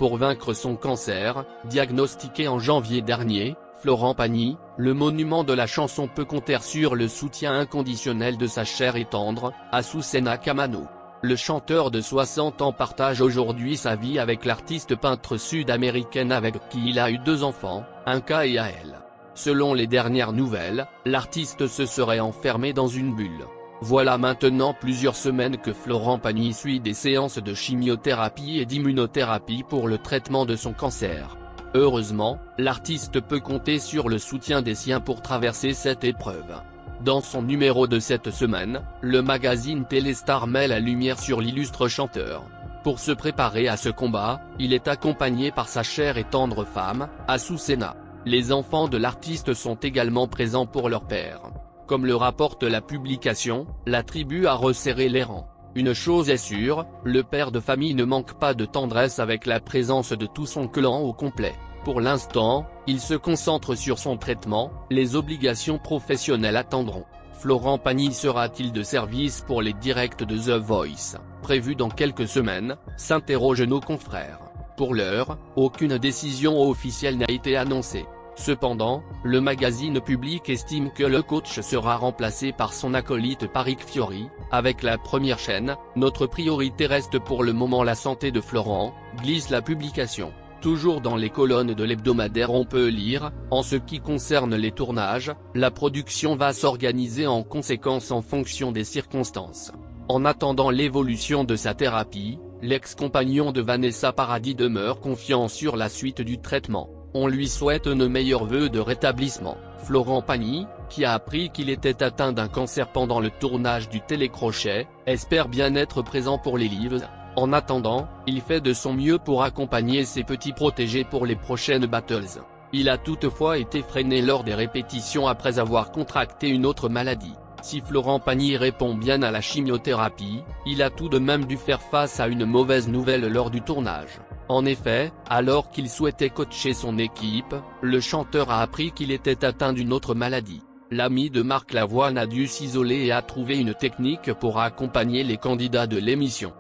pour vaincre son cancer, diagnostiqué en janvier dernier. Florent Pagny, le monument de la chanson, peut compter sur le soutien inconditionnel de sa chère et tendre, Azucena Kamano. Le chanteur de 60 ans partage aujourd'hui sa vie avec l'artiste peintre sud-américaine avec qui il a eu 2 enfants, Inca et Yael. Selon les dernières nouvelles, l'artiste se serait enfermé dans une bulle. Voilà maintenant plusieurs semaines que Florent Pagny suit des séances de chimiothérapie et d'immunothérapie pour le traitement de son cancer. Heureusement, l'artiste peut compter sur le soutien des siens pour traverser cette épreuve. Dans son numéro de cette semaine, le magazine Téléstar met la lumière sur l'illustre chanteur. Pour se préparer à ce combat, il est accompagné par sa chère et tendre femme, Azucena. Les enfants de l'artiste sont également présents pour leur père. Comme le rapporte la publication, la tribu a resserré les rangs. Une chose est sûre, le père de famille ne manque pas de tendresse avec la présence de tout son clan au complet. Pour l'instant, il se concentre sur son traitement, les obligations professionnelles attendront. Florent Pagny sera-t-il de service pour les directs de The Voice, prévus dans quelques semaines, s'interrogent nos confrères. Pour l'heure, aucune décision officielle n'a été annoncée. Cependant, le magazine Public estime que le coach sera remplacé par son acolyte Parik Fiori. Avec la première chaîne, notre priorité reste pour le moment la santé de Florent, glisse la publication. Toujours dans les colonnes de l'hebdomadaire on peut lire, en ce qui concerne les tournages, la production va s'organiser en conséquence en fonction des circonstances. En attendant l'évolution de sa thérapie, l'ex-compagnon de Vanessa Paradis demeure confiant sur la suite du traitement. On lui souhaite nos meilleurs vœux de rétablissement. Florent Pagny, qui a appris qu'il était atteint d'un cancer pendant le tournage du télécrochet, espère bien être présent pour les lives. En attendant, il fait de son mieux pour accompagner ses petits protégés pour les prochaines battles. Il a toutefois été freiné lors des répétitions après avoir contracté une autre maladie. Si Florent Pagny répond bien à la chimiothérapie, il a tout de même dû faire face à une mauvaise nouvelle lors du tournage. En effet, alors qu'il souhaitait coacher son équipe, le chanteur a appris qu'il était atteint d'une autre maladie. L'ami de Marc Lavoine a dû s'isoler et a trouvé une technique pour accompagner les candidats de l'émission.